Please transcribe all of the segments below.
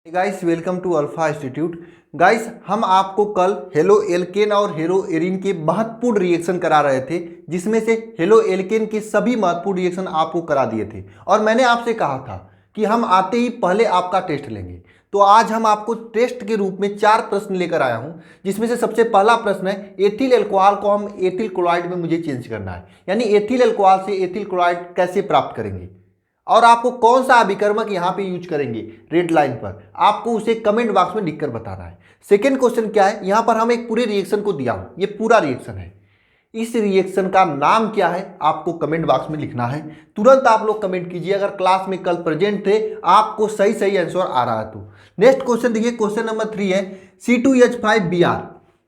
Guys welcome to Alpha Institute. Guys हम आपको कल हेलो एल्केन और हेलो एरिन के महत्वपूर्ण रिएक्शन करा रहे थे, जिसमें से हेलो एल्केन के सभी महत्वपूर्ण रिएक्शन आपको करा दिए थे और मैंने आपसे कहा था कि हम आते ही पहले आपका टेस्ट लेंगे। तो आज हम आपको टेस्ट के रूप में 4 प्रश्न लेकर आया हूं, जिसमें से सबसे पहला प्रश्न है एथिल अल्कोहल को हम एथिल क्लोराइड में मुझे चेंज करना है, यानी एथिल अल्कोहल से एथिल क्लोराइड कैसे प्राप्त करेंगे और आपको कौन सा अभिकर्मक यहाँ पे यूज करेंगे रेड लाइन पर, आपको उसे कमेंट बॉक्स में लिखकर बताना है। सेकंड क्वेश्चन क्या है, यहाँ पर हम एक पूरे रिएक्शन को दिया हूँ, ये पूरा रिएक्शन है, इस रिएक्शन का नाम क्या है आपको कमेंट बॉक्स में लिखना है। तुरंत आप लोग कमेंट कीजिए अगर क्लास में कल प्रेजेंट थे, आपको सही सही आंसर आ रहा है तो। नेक्स्ट क्वेश्चन देखिए, क्वेश्चन नंबर 3 है C2H5Br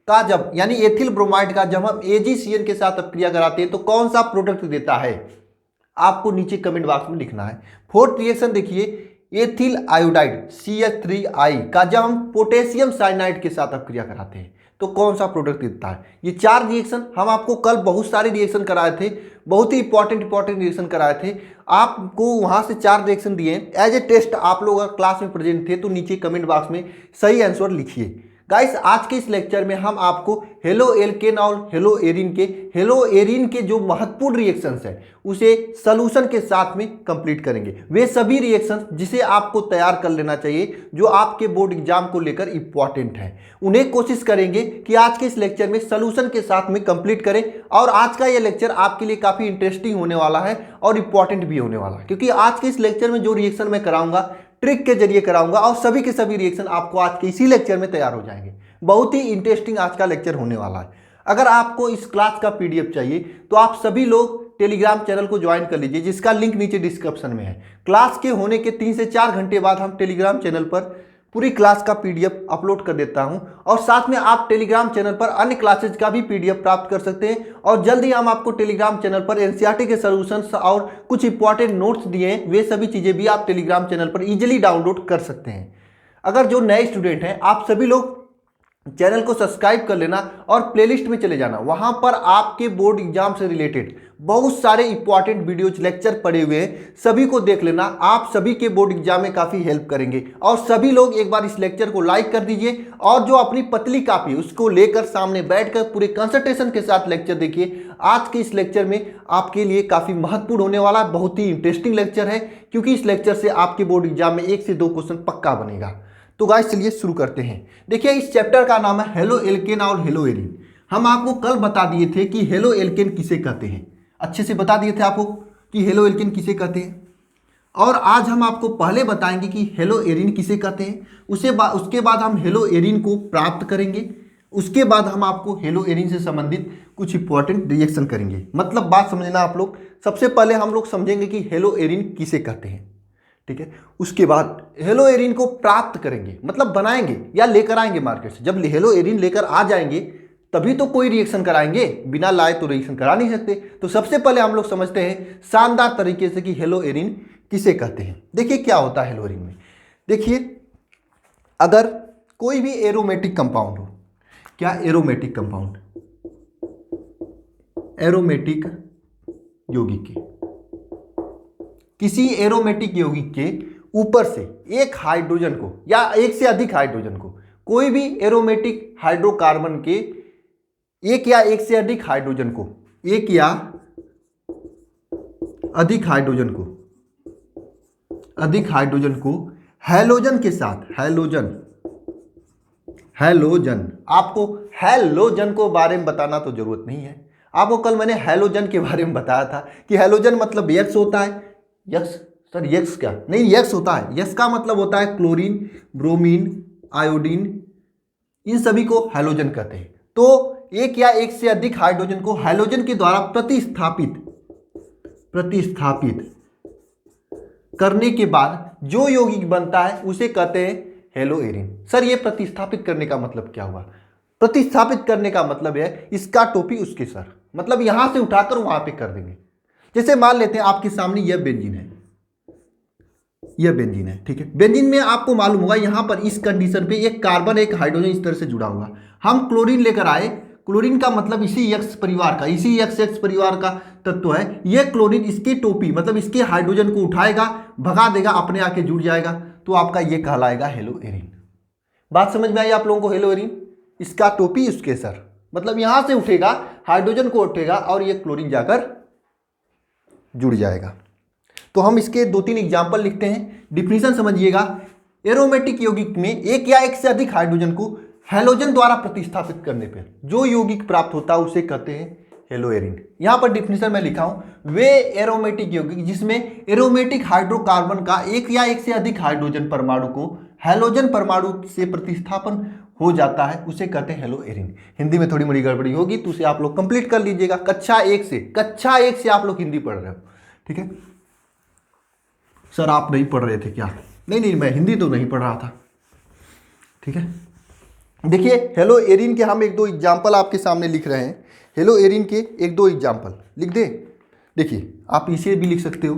का जब यानी एथिल ब्रोमाइड का जब हम AgCN के साथ अपक्रिया कराते हैं तो कौन सा प्रोडक्ट देता है, आपको नीचे कमेंट बॉक्स में लिखना है। फोर्थ रिएक्शन देखिए, एथिल आयोडाइड CH3I का जब हम पोटेशियम साइनाइड के साथ अपक्रिया कराते हैं तो कौन सा प्रोडक्ट देता है। ये 4 रिएक्शन हम आपको कल बहुत सारे रिएक्शन कराए थे, बहुत ही इंपॉर्टेंट रिएक्शन कराए थे, आपको वहां से 4 रिएक्शन दिए एज ए टेस्ट। आप लोग अगर क्लास में प्रेजेंट थे तो नीचे कमेंट बॉक्स में सही आंसर लिखिए। गाइस आज के इस लेक्चर में हम आपको हेलो एल्केन और हेलो एरिन के जो महत्वपूर्ण रिएक्शंस है उसे सॉल्यूशन के साथ में कंप्लीट करेंगे। वे सभी रिएक्शंस जिसे आपको तैयार कर लेना चाहिए, जो आपके बोर्ड एग्जाम को लेकर इंपॉर्टेंट है, उन्हें कोशिश करेंगे कि आज के इस लेक्चर में सॉल्यूशन के साथ में कंप्लीट करें। और आज का यह लेक्चर आपके लिए काफ़ी इंटरेस्टिंग होने वाला है और इंपॉर्टेंट भी होने वाला है, क्योंकि आज के इस लेक्चर में जो रिएक्शन मैं कराऊंगा ट्रिक के जरिए कराऊंगा और सभी के सभी रिएक्शन आपको आज के इसी लेक्चर में तैयार हो जाएंगे। बहुत ही इंटरेस्टिंग आज का लेक्चर होने वाला है। अगर आपको इस क्लास का PDF चाहिए तो आप सभी लोग टेलीग्राम चैनल को ज्वाइन कर लीजिए, जिसका लिंक नीचे डिस्क्रिप्शन में है। क्लास के होने के 3 से 4 घंटे बाद हम टेलीग्राम चैनल पर पूरी क्लास का PDF अपलोड कर देता हूं और साथ में आप टेलीग्राम चैनल पर अन्य क्लासेज का भी PDF प्राप्त कर सकते हैं। और जल्दी हम आपको टेलीग्राम चैनल पर NCERT के सॉल्यूशंस और कुछ इंपॉर्टेंट नोट्स दिए हैं, वे सभी चीज़ें भी आप टेलीग्राम चैनल पर इजीली डाउनलोड कर सकते हैं। अगर जो नए स्टूडेंट हैं आप सभी लोग चैनल को सब्सक्राइब कर लेना और प्लेलिस्ट में चले जाना, वहां पर आपके बोर्ड एग्जाम से रिलेटेड बहुत सारे इंपॉर्टेंट वीडियोज लेक्चर पड़े हुए हैं, सभी को देख लेना, आप सभी के बोर्ड एग्जाम में काफ़ी हेल्प करेंगे। और सभी लोग एक बार इस लेक्चर को लाइक कर दीजिए और जो अपनी पतली कापी उसको लेकर सामने बैठकर पूरे कंसंट्रेशन के साथ लेक्चर देखिए। आज के इस लेक्चर में आपके लिए काफ़ी महत्वपूर्ण होने वाला है, बहुत ही इंटरेस्टिंग लेक्चर है, क्योंकि इस लेक्चर से आपके बोर्ड एग्जाम में 1 से 2 क्वेश्चन पक्का बनेगा। तो गाइस चलिए शुरू करते हैं। देखिए इस चैप्टर का नाम है हेलो एल्केन और हेलो एरिन। हम आपको कल बता दिए थे कि हेलो एल्केन किसे कहते हैं, अच्छे से बता दिए थे आपको कि हेलो एल्केन किसे कहते हैं। और आज हम आपको पहले बताएंगे कि हेलो एरिन किसे कहते हैं, उसके बाद हम हेलो एरिन को प्राप्त करेंगे, उसके बाद हम आपको हेलो एरिन से संबंधित कुछ इंपॉर्टेंट रिएक्शन करेंगे। मतलब बात समझना आप लोग, सबसे पहले हम लोग समझेंगे कि हेलो एरिन किसे कहते हैं, ठीक है। उसके बाद हेलो एरिन को प्राप्त करेंगे, मतलब बनाएंगे या लेकर आएंगे मार्केट से। जब हेलो एरिन लेकर आ जाएंगे तभी तो कोई रिएक्शन कराएंगे, बिना लाए तो रिएक्शन करा नहीं सकते। तो सबसे पहले हम लोग समझते हैं शानदार तरीके से कि हेलो एरिन किसे कहते हैं। देखिए क्या होता है हेलो एरिन में। देखिए अगर कोई भी एरोमेटिक कंपाउंड हो, क्या एरोमेटिक कंपाउंड, एरोमेटिक यौगिक के, किसी एरोमेटिक यौगिक के ऊपर से एक हाइड्रोजन को या एक से अधिक हाइड्रोजन को, कोई भी एरोमेटिक हाइड्रोकार्बन के एक या एक से अधिक हाइड्रोजन को, एक या अधिक हाइड्रोजन को हैलोजन के साथ, हैलोजन आपको हैलोजन को बारे में बताना तो जरूरत नहीं है। आपको कल मैंने हैलोजन के बारे में बताया था कि हैलोजन मतलब यक्स होता है। यक्स सर, यक्स क्या नहीं, यक्स होता है, यक्स का मतलब होता है क्लोरीन, ब्रोमीन, आयोडीन, इन सभी को हैलोजन कहते हैं। तो एक या एक से अधिक हाइड्रोजन को हैलोजन के द्वारा प्रतिस्थापित करने के बाद जो यौगिक बनता है उसे कहते हैं हेलो एरिन। सर ये प्रतिस्थापित करने का मतलब क्या हुआ? प्रतिस्थापित करने का मतलब है इसका टोपी उसके सर, मतलब यहां से उठाकर वहां पे कर देंगे। जैसे मान लेते हैं आपके सामने यह बेंजीन है, यह बेंजीन है, ठीक है। बेंजीन में आपको मालूम होगा यहां पर इस कंडीशन पे एक कार्बन एक हाइड्रोजन इस तरह से जुड़ा होगा। हम क्लोरीन लेकर आए, क्लोरीन का मतलब इसी एक्स परिवार का, इसी एक्स परिवार का तत्व है। यह क्लोरीन इसकी टोपी मतलब इसके हाइड्रोजन को उठाएगा, भगा देगा, अपने आके जुड़ जाएगा। तो आपका ये कहलाएगा हेलो एरिन। बात समझ में आई आप लोगों को? हेलो एरिन, इसका टोपी उसके सर, मतलब यहां से उठेगा, हाइड्रोजन को उठेगा और ये क्लोरीन जाकर जुड़ जाएगा। तो हम इसके 2-3 एग्जाम्पल लिखते हैं, डिफिनीशन समझिएगा। एरोमेटिक यौगिक में एक या एक से अधिक हाइड्रोजन को हैलोजन द्वारा प्रतिस्थापित करने पर जो यौगिक प्राप्त होता है उसे कहते हैं हेलो एरिन। यहां पर डिफिनीशन में लिखा हूं, वे एरोमेटिक यौगिक जिसमें एरोमेटिक हाइड्रोकार्बन का एक या एक से अधिक हाइड्रोजन परमाणु को हैलोजन परमाणु से प्रतिस्थापन हो जाता है उसे कहते हैं हेलो एरिन। हिंदी में थोड़ी मोड़ी गड़बड़ी होगी तो उसे आप लोग कंप्लीट कर लीजिएगा। कक्षा एक से आप लोग हिंदी पढ़ रहे हो, ठीक है? सर आप नहीं पढ़ रहे थे क्या? नहीं, मैं हिंदी तो नहीं पढ़ रहा था, ठीक है? देखिए हेलो एरिन के हम 1-2 एग्जाम्पल आपके सामने लिख रहे हैं। हेलो एरिन के 1-2 एग्जाम्पल लिख दे। देखिए आप इसे भी लिख सकते हो,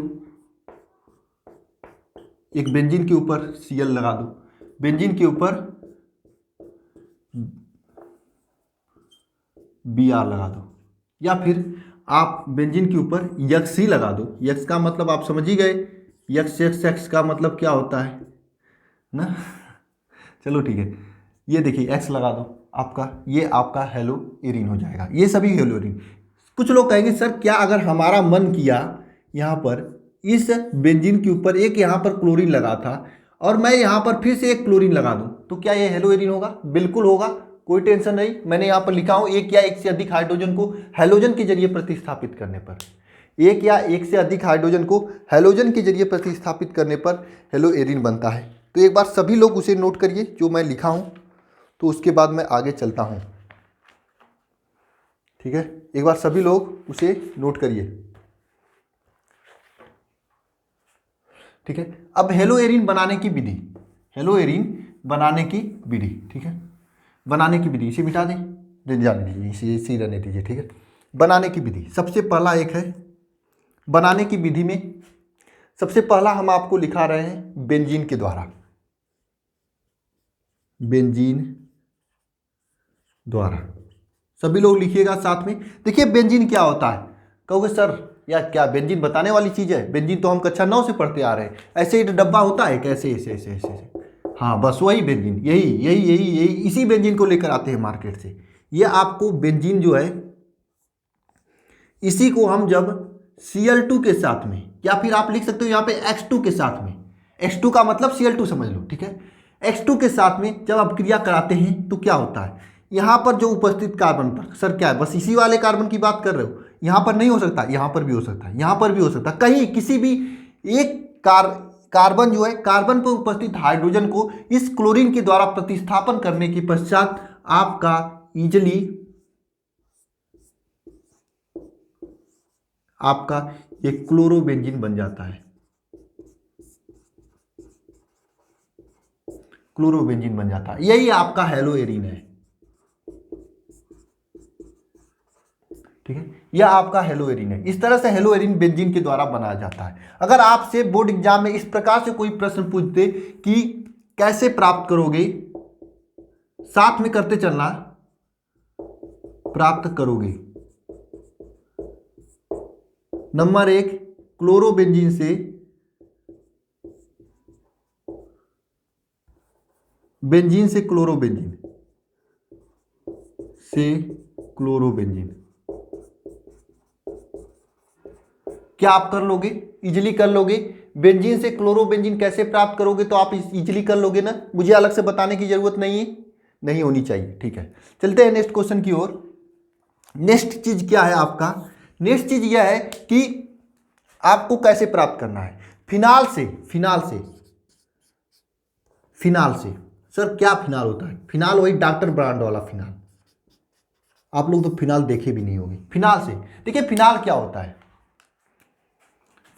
एक बेंजीन के ऊपर Cl लगा दो, बेंजीन के ऊपर Br लगा दो, या फिर आप बेंजीन के ऊपर X लगा दो। X का मतलब आप समझ ही गए, X का मतलब क्या होता है ना? चलो ठीक है, ये देखिए X लगा दो आपका, ये आपका हेलो एरिन हो जाएगा। ये सभी हेलो एरिन। कुछ लोग कहेंगे सर क्या अगर हमारा मन किया यहाँ पर इस बेंजीन के ऊपर एक यहाँ पर क्लोरीन लगा था और मैं यहाँ पर फिर से एक क्लोरीन लगा दूँ तो क्या ये हेलो एरिन होगा? बिल्कुल होगा, कोई टेंशन नहीं। मैंने यहाँ पर लिखा हूँ एक या एक से अधिक हाइड्रोजन को हैलोजन के जरिए प्रतिस्थापित करने पर, एक या एक से अधिक हाइड्रोजन को हैलोजन के जरिए प्रतिस्थापित करने पर हेलो एरिन बनता है। तो एक बार सभी लोग उसे नोट करिए जो मैं लिखा हूँ, तो उसके बाद मैं आगे चलता हूँ, ठीक है? एक बार सभी लोग उसे नोट करिए, ठीक है? अब हेलो एरिन बनाने की विधि, हेलो एरिन बनाने की विधि, ठीक है? बनाने की विधि, इसे मिटा दें, जाने दीजिए, इसी रहने दीजिए, ठीक है? बनाने की विधि सबसे पहला एक है, बनाने की विधि में सबसे पहला हम आपको लिखा रहे हैं बेंजीन के द्वारा, बेंजीन द्वारा। सभी लोग लिखिएगा साथ में। देखिए बेंजीन क्या होता है? कहोगे सर या क्या बेंजीन बताने वाली चीज़ है? बेंजीन तो हम कक्षा 9 से पढ़ते आ रहे हैं। ऐसे ही डब्बा होता है कैसे? ऐसे। हाँ बस वही बेंजीन, यही इसी बेंजीन को लेकर आते हैं मार्केट से। ये आपको बेंजीन जो है, इसी को हम जब Cl2 के साथ में, या फिर आप लिख सकते हो यहाँ पे X2 के साथ में, X2 का मतलब Cl2 समझ लो, ठीक है? X2 के साथ में जब आप क्रिया कराते हैं तो क्या होता है? यहाँ पर जो उपस्थित कार्बन पर, सर क्या है बस इसी वाले कार्बन की बात कर रहे हो? यहाँ पर नहीं हो सकता, यहाँ पर भी हो सकता है, यहाँ पर भी हो सकता है, कहीं किसी भी एक कार्बन जो है, कार्बन पर उपस्थित हाइड्रोजन को इस क्लोरीन के द्वारा प्रतिस्थापन करने के पश्चात आपका इजली आपका ये क्लोरोबेंजीन बन जाता है, क्लोरोबेंजीन बन जाता है। यही आपका हेलो एरिन है, ठीक है? यह आपका हेलो एरिन है। इस तरह से हेलो एरिन बेंजीन के द्वारा बनाया जाता है। अगर आपसे बोर्ड एग्जाम में इस प्रकार से कोई प्रश्न पूछते कि कैसे प्राप्त करोगे, साथ में करते चलना, प्राप्त करोगे। नंबर 1 क्लोरोबेंजीन से बेंजीन से क्लोरोबेंजीन से क्लोरोबेंजीन, क्या आप कर लोगे? इजीली कर लोगे। बेंजीन से क्लोरोबेंजीन कैसे प्राप्त करोगे तो आप इजीली कर लोगे ना, मुझे अलग से बताने की जरूरत नहीं होनी चाहिए, ठीक है? चलते हैं नेक्स्ट क्वेश्चन की ओर। नेक्स्ट चीज क्या है आपका? नेक्स्ट चीज यह है कि आपको कैसे प्राप्त करना है फिनाल से। सर क्या फिनाल होता है? फिनाल वही डॉक्टर ब्रांड वाला फिनाल, आप लोग तो फिनाल देखे भी नहीं होंगे। फिनाल से देखिए फिनाल क्या होता है?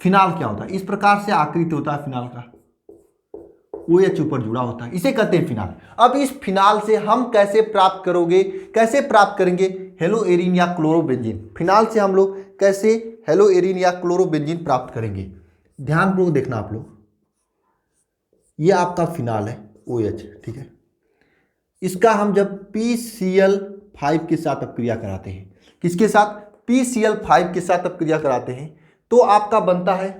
फिनाल क्या होता है? इस प्रकार से आकृति होता है फिनाल का, OH ऊपर जुड़ा होता है, इसे कहते हैं फिनाल। अब इस फिनाल से हम कैसे प्राप्त करेंगे हेलो एरिन या क्लोरोबेंजीन? फिनाल से हम लोग कैसे हेलो एरिन या क्लोरोबेंजीन प्राप्त करेंगे? ध्यानपूर्वक देखना आप लोग, ये आपका फिनाल है OH, ठीक है? इसका हम जब PCl5 के साथ अपक्रिया कराते हैं, किसके साथ? PCl5 के साथ अपक्रिया कराते हैं तो आपका बनता है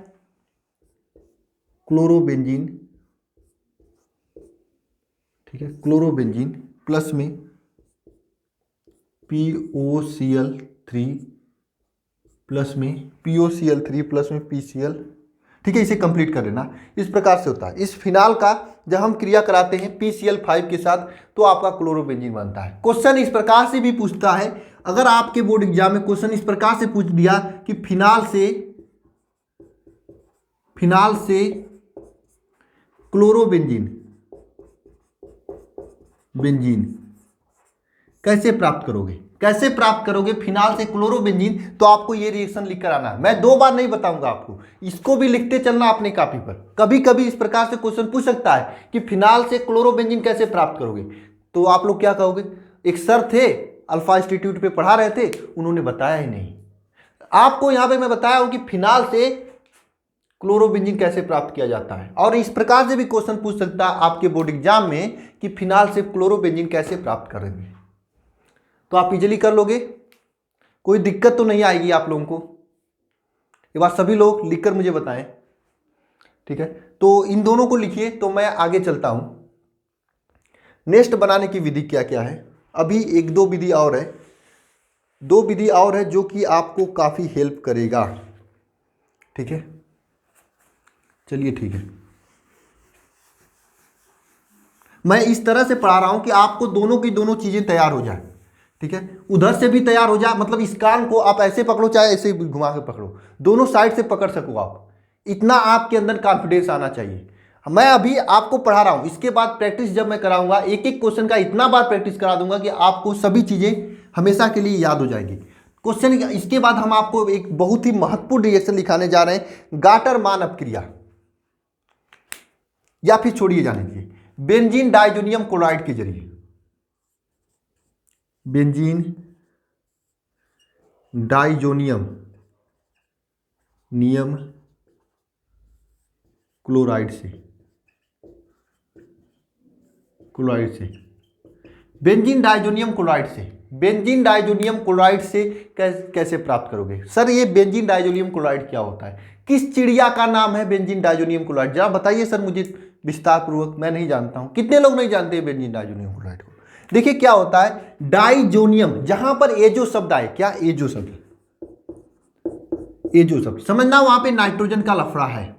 क्लोरोबेंजीन ठीक है, क्लोरोबेंजीन प्लस में POCl3 प्लस में POCl3 प्लस में PCl। ठीक है, इसे कंप्लीट कर लेना। इस प्रकार से होता है। इस फिनाल का जब हम क्रिया कराते हैं PCl5 के साथ तो आपका क्लोरोबेंजीन बनता है। क्वेश्चन इस प्रकार से भी पूछता है, अगर आपके बोर्ड एग्जाम में क्वेश्चन इस प्रकार से पूछ दिया कि फिनाल से क्लोरोबेंजीन कैसे प्राप्त करोगे फिनाल से क्लोरोबेंजीन, तो आपको ये रिएक्शन लिख कर आना है। मैं 2 बार नहीं बताऊंगा आपको, इसको भी लिखते चलना अपने कॉपी पर। कभी कभी इस प्रकार से क्वेश्चन पूछ सकता है कि फिनाल से क्लोरोबेंजीन कैसे प्राप्त करोगे, तो आप लोग क्या कहोगे? एक सर थे, अल्फा इंस्टीट्यूट पे पढ़ा रहे थे, उन्होंने बताया ही नहीं। आपको यहां पे मैं बताया हूं कि फिनाल से क्लोरोबेंजीन कैसे प्राप्त किया जाता है, और इस प्रकार से भी क्वेश्चन पूछ सकता है आपके बोर्ड एग्जाम में कि फिनाल से क्लोरोबेंजीन कैसे प्राप्त करेंगे। तो आप इजीली कर लोगे, कोई दिक्कत तो नहीं आएगी आप लोगों को। ये बात सभी लोग लिखकर मुझे बताएं। ठीक है, तो इन दोनों को लिखिए, तो मैं आगे चलता हूं। नेक्स्ट बनाने की विधि क्या क्या है, अभी 1-2 विधि और है, 2 विधि और है जो कि आपको काफी हेल्प करेगा। ठीक है, चलिए ठीक है, मैं इस तरह से पढ़ा रहा हूं कि आपको दोनों की दोनों चीजें तैयार हो जाए। ठीक है, उधर से भी तैयार हो जाए, मतलब इस कान को आप ऐसे पकड़ो चाहे ऐसे घुमा के पकड़ो, दोनों साइड से पकड़ सको आप, इतना आपके अंदर कॉन्फिडेंस आना चाहिए। मैं अभी आपको पढ़ा रहा हूं, इसके बाद प्रैक्टिस जब मैं कराऊंगा, एक एक क्वेश्चन का इतना बार प्रैक्टिस करा दूंगा कि आपको सभी चीजें हमेशा के लिए याद हो जाएंगी। क्वेश्चन इसके बाद हम आपको एक बहुत ही महत्वपूर्ण रिएक्शन दिखाने जा रहे हैं, गाटर मान अपक्रिया, या फिर छोड़िए जाने दीजिए, बेंजीन डाइजोनियम क्लोराइड के जरिए, बेंजीन डाइजोनियम क्लोराइड से बेंजीन डाइजोनियम क्लोराइड से कैसे प्राप्त करोगे? सर ये बेंजीन डाइजोनियम क्लोराइड क्या होता है, किस चिड़िया का नाम है बेंजीन डाइजोनियम क्लोराइड? जरा बताइए सर मुझे विस्तार पूर्वक, मैं नहीं जानता हूं। कितने लोग नहीं जानते हैं बेंजीन डाइजोनियम क्लोराइड को? देखिए क्या होता है, डाइजोनियम, जहां पर एजो शब्द आए, क्या एजो शब्द समझना, वहां पे नाइट्रोजन का लफड़ा है।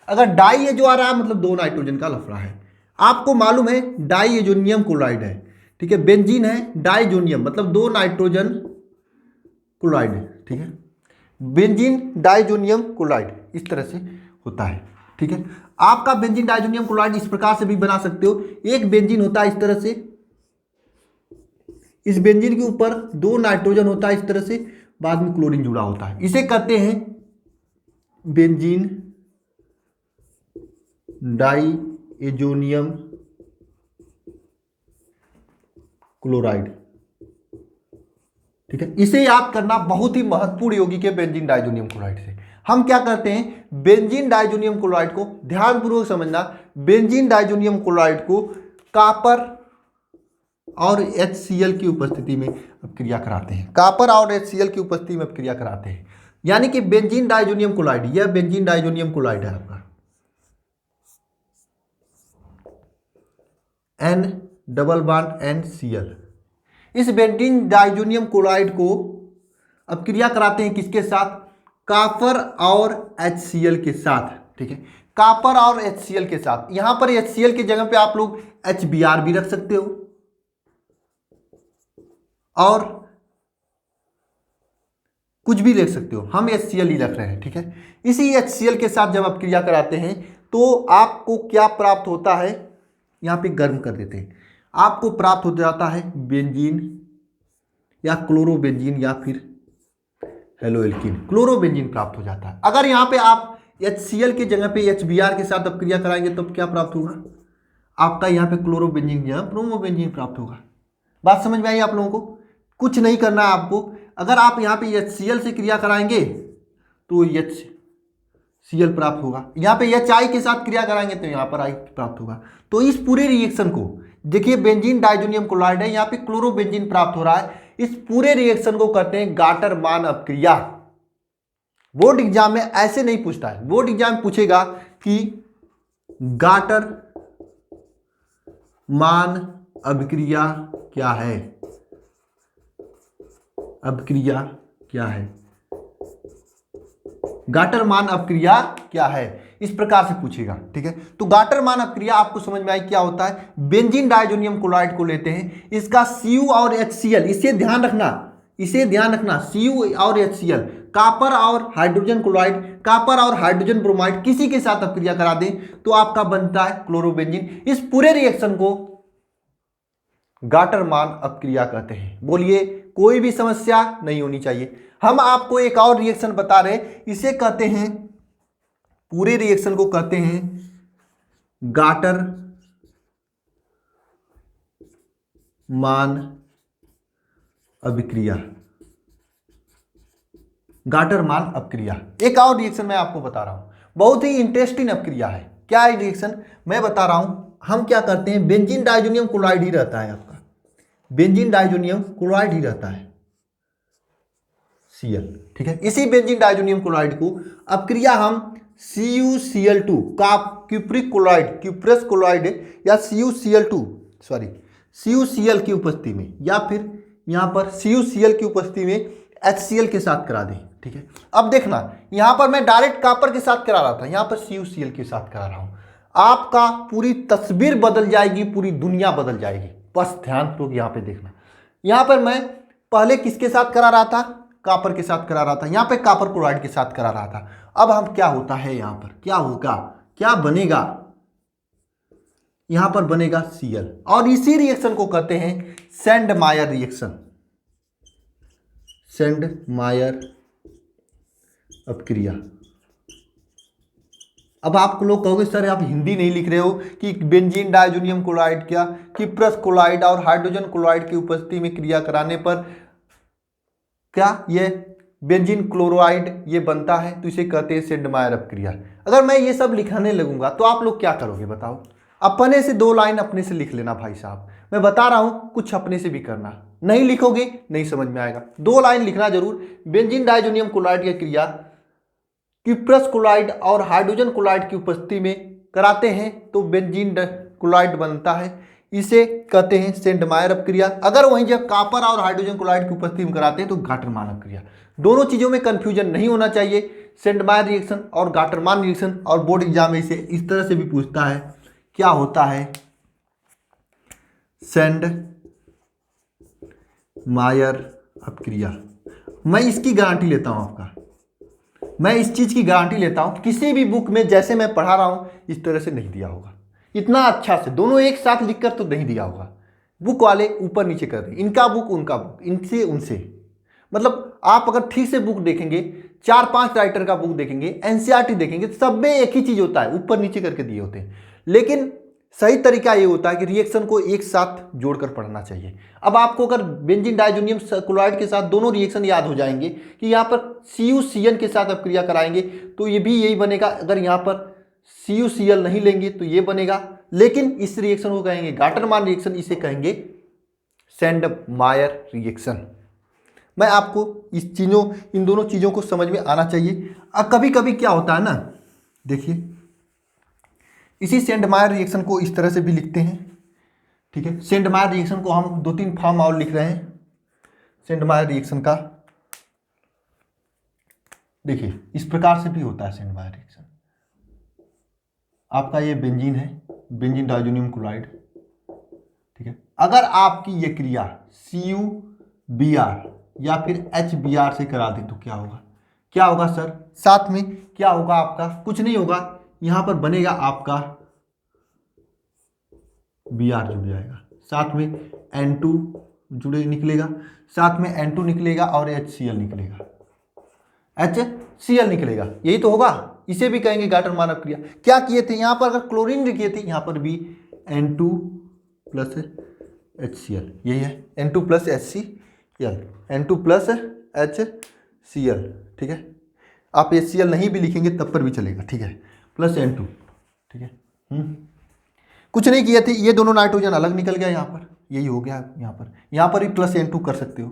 अगर डाई एजो आ रहा है मतलब 2 नाइट्रोजन का लफड़ा है। आपको मालूम है डाइएजोनियम क्लोराइड है, ठीक है, बेंजीन है, डाइजोनियम मतलब 2 नाइट्रोजन क्लोराइड है। ठीक है, बेंजीन डाइजोनियम क्लोराइड इस तरह से होता है। ठीक है, आपका बेंजीन डाइजोनियम क्लोराइड इस प्रकार से भी बना सकते हो, एक बेंजीन होता है इस तरह से, इस बेंजीन के ऊपर 2 नाइट्रोजन होता है इस तरह से, बाद में क्लोरीन जुड़ा होता है, इसे कहते हैं बेंजीन डाइएजोनियम क्लोराइड। ठीक है, इसे याद करना बहुत ही महत्वपूर्ण यौगिक है बेंजीन डाइजोनियम क्लोराइड से। हम क्या करते हैं, बेंजीन डाइजोनियम क्लोराइड को ध्यानपूर्वक समझना, बेंजीन डाइजोनियम क्लोराइड को कॉपर और HCl की उपस्थिति में अपक्रिया कराते हैं, कॉपर और HCl की उपस्थिति में अपक्रिया कराते हैं। यानी कि बेंजीन डाइजोनियम क्लोराइड, यह बेंजीन डाइजोनियम क्लोराइड है आपका, N डबल बॉन्ड NCl। इस बेंजीन डाइजोनियम क्लोराइड को अपक्रिया कराते हैं किसके साथ, कॉपर और HCl के साथ। ठीक है, कॉपर और HCl के साथ, यहां पर HCl की जगह पे आप लोग HBr भी रख सकते हो और कुछ भी लिख सकते हो, हम HCl ही रख रहे हैं। ठीक है, इसी HCl के साथ जब अपक्रिया कराते हैं तो आपको क्या प्राप्त होता है, यहां पे गर्म कर देते हैं, आपको प्राप्त हो जाता है बेंजीन या क्लोरोबेंजीन या फिर हेलोएल्कीन, क्लोरोबेंजीन प्राप्त हो जाता है। अगर यहां पे आप HCl की जगह पे HBr के साथ अपक्रिया कराएंगे तो क्या प्राप्त होगा, आपका यहां पे क्लोरोबेंजीन की जगह ब्रोमोबेंजीन प्राप्त होगा। बात समझ में आई आप लोगों को? कुछ नहीं करना है आपको, अगर आप यहां पे HCl से क्रिया कराएंगे तो HCl प्राप्त होगा, यहां पे HI के साथ क्रिया कराएंगे तो यहां पर I प्राप्त होगा। तो इस पूरे रिएक्शन को देखिए, बेंजीन डाइजोनियम क्लोराइड है, यहां पे क्लोरोबेंजीन प्राप्त हो रहा है, इस पूरे रिएक्शन को कहते हैं गाटर मान अपक्रिया। बोर्ड एग्जाम में ऐसे नहीं पूछता है, बोर्ड एग्जाम पूछेगा कि गाटर मान अभिक्रिया क्या है? अभिक्रिया क्या है? गाटर मान अपक्रिया क्या है? इस प्रकार से पूछेगा। ठीक है, तो गाटर मान अपक्रिया आपको समझ में आई क्या होता है? बेंजीन डाइजोनियम क्लोराइड को लेते हैं, इसका Cu और HCl, इसे ध्यान रखना, इसे ध्यान रखना, Cu और HCl, कॉपर और हाइड्रोजन क्लोराइड, कॉपर और हाइड्रोजन ब्रोमाइड किसी के साथ अपक्रिया करा दें तो आपका बनता है क्लोरोबेंजीन। इस पूरे रिएक्शन को गाटर मान अपक्रिया कहते हैं। बोलिए, कोई भी समस्या नहीं होनी चाहिए। हम आपको एक और रिएक्शन बता रहे, इसे कहते हैं, पूरे रिएक्शन को कहते हैं गाटर मान अभिक्रिया। गाटर मान अपक्रिया। एक और रिएक्शन मैं आपको बता रहा हूं, बहुत ही इंटरेस्टिंग अपक्रिया है। क्या है रिएक्शन? मैं बता रहा हूं। हम क्या करते हैं, बेंजीन डाइजोनियम क्लोराइड ही रहता है आपका, बेंजीन डाइजोनियम क्लोराइड ही रहता है Cl। ठीक है, इसी बेंजीन डाइजोनियम क्लोराइड को अपक्रिया हम CuCl2 cupric chloride, cuprous chloride या CuCl की उपस्थिति में, या फिर यहां पर CuCl की उपस्थिति में HCl के साथ करा दें। ठीक है, अब देखना, यहां पर मैं डायरेक्ट कॉपर के साथ करा रहा था, यहां पर CuCl के साथ करा रहा हूं। आपका पूरी तस्वीर बदल जाएगी, पूरी दुनिया बदल जाएगी। बस ध्यान तो यहां पे देखना, यहां पर मैं पहले किसके साथ करा रहा था? कॉपर के साथ करा रहा था, यहां पे कॉपर क्लोराइड के साथ करा रहा था। अब हम क्या होता है, यहां पर क्या होगा, क्या बनेगा? यहां पर बनेगा Cl, और इसी रिएक्शन को कहते हैं सेंडमायर रिएक्शन, सेंडमायर अपक्रिया। अब आप लोग कहोगे सर आप हिंदी नहीं लिख रहे हो कि बेंजीन डाइजोनियम क्लोराइड क्या क्यूप्रस क्लोराइड और हाइड्रोजन क्लोराइड की उपस्थिति में क्रिया कराने पर क्या ये बेंजीन क्लोराइड ये बनता है, तो इसे कहते हैं सेंडमायर अपक्रिया। अगर मैं ये सब लिखाने लगूंगा तो आप लोग क्या करोगे बताओ? अपने से 2 लाइन अपने से लिख लेना भाई साहब, मैं बता रहा हूं, कुछ अपने से भी करना। नहीं लिखोगे नहीं समझ में आएगा, 2 लाइन लिखना जरूर। बेंजीन डाइजोनियम क्लोराइड की क्रिया क्यूप्रस क्लोराइड और हाइड्रोजन क्लोराइड की उपस्थिति में कराते हैं तो बेंजीन क्लोराइड बनता है, इसे कहते हैं सेंडमायर अपक्रिया। अगर वहीं जब कॉपर और हाइड्रोजन क्लोराइड की उपस्थिति में कराते हैं तो गाटरमान अपक्रिया। दोनों चीजों में कंफ्यूजन नहीं होना चाहिए, सेंडमायर रिएक्शन और गाटरमान रिएक्शन। और बोर्ड एग्जाम में इसे इस तरह से भी पूछता है, क्या होता है सेंडमायर अपक्रिया। मैं इसकी गारंटी लेता हूं आपका, मैं इस चीज की गारंटी लेता हूं, किसी भी बुक में जैसे मैं पढ़ा रहा हूं इस तरह से नहीं दिया होगा, इतना अच्छा से दोनों एक साथ लिखकर तो नहीं दिया होगा। बुक वाले ऊपर नीचे कर दें, इनका बुक उनका बुक, इनसे उनसे, मतलब आप अगर ठीक से बुक देखेंगे, 4-5 राइटर का बुक देखेंगे, एनसीईआरटी देखेंगे, सब में एक ही चीज होता है, ऊपर नीचे करके दिए होते हैं। लेकिन सही तरीका ये होता है कि रिएक्शन को एक साथ जोड़कर पढ़ना चाहिए। अब आपको अगर बेंजीन डाइजोनियम क्लोराइड के साथ दोनों रिएक्शन याद हो जाएंगे कि यहाँ पर CuCl के साथ अपक्रिया कराएंगे तो ये भी यही बनेगा। अगर यहाँ पर CuCl नहीं लेंगे तो ये बनेगा, लेकिन इस रिएक्शन को कहेंगे गाटरमान रिएक्शन, इसे कहेंगे सेंडमायर रिएक्शन। मैं आपको इन दोनों चीज़ों को समझ में आना चाहिए। अब कभी कभी क्या होता है ना, देखिए इसी सेंडमायर रिएक्शन को इस तरह से भी लिखते हैं। ठीक है, सेंडमायर रिएक्शन को हम 2-3 फॉर्म और लिख रहे हैं सेंडमायर रिएक्शन का। देखिए इस प्रकार से भी होता है सेंडमायर रिएक्शन। आपका ये बेंजीन है, बेंजीन डाइजोनियम क्लोराइड। ठीक है, अगर आपकी ये क्रिया CuBr या फिर HBr से करा दें तो क्या होगा? क्या होगा सर? साथ में क्या होगा आपका? कुछ नहीं होगा, यहां पर बनेगा आपका Br जुड़ जाएगा, साथ में N2 जुड़े निकलेगा, साथ में N2 निकलेगा और HCl निकलेगा, HCl निकलेगा, यही तो होगा। इसे भी कहेंगे गाटरमान अपक्रिया। क्या किए थे यहां पर? अगर क्लोरीन किए थे, यहां पर भी N2 प्लस HCl, यही है N2 plus HCl, N2 plus HCl। ठीक है, आप HCl नहीं भी लिखेंगे तब पर भी चलेगा। ठीक है, प्लस N2। ठीक है, कुछ नहीं किए थे, ये दोनों नाइट्रोजन अलग निकल गया, यहाँ पर यही हो गया। यहाँ पर भी प्लस N2 कर सकते हो।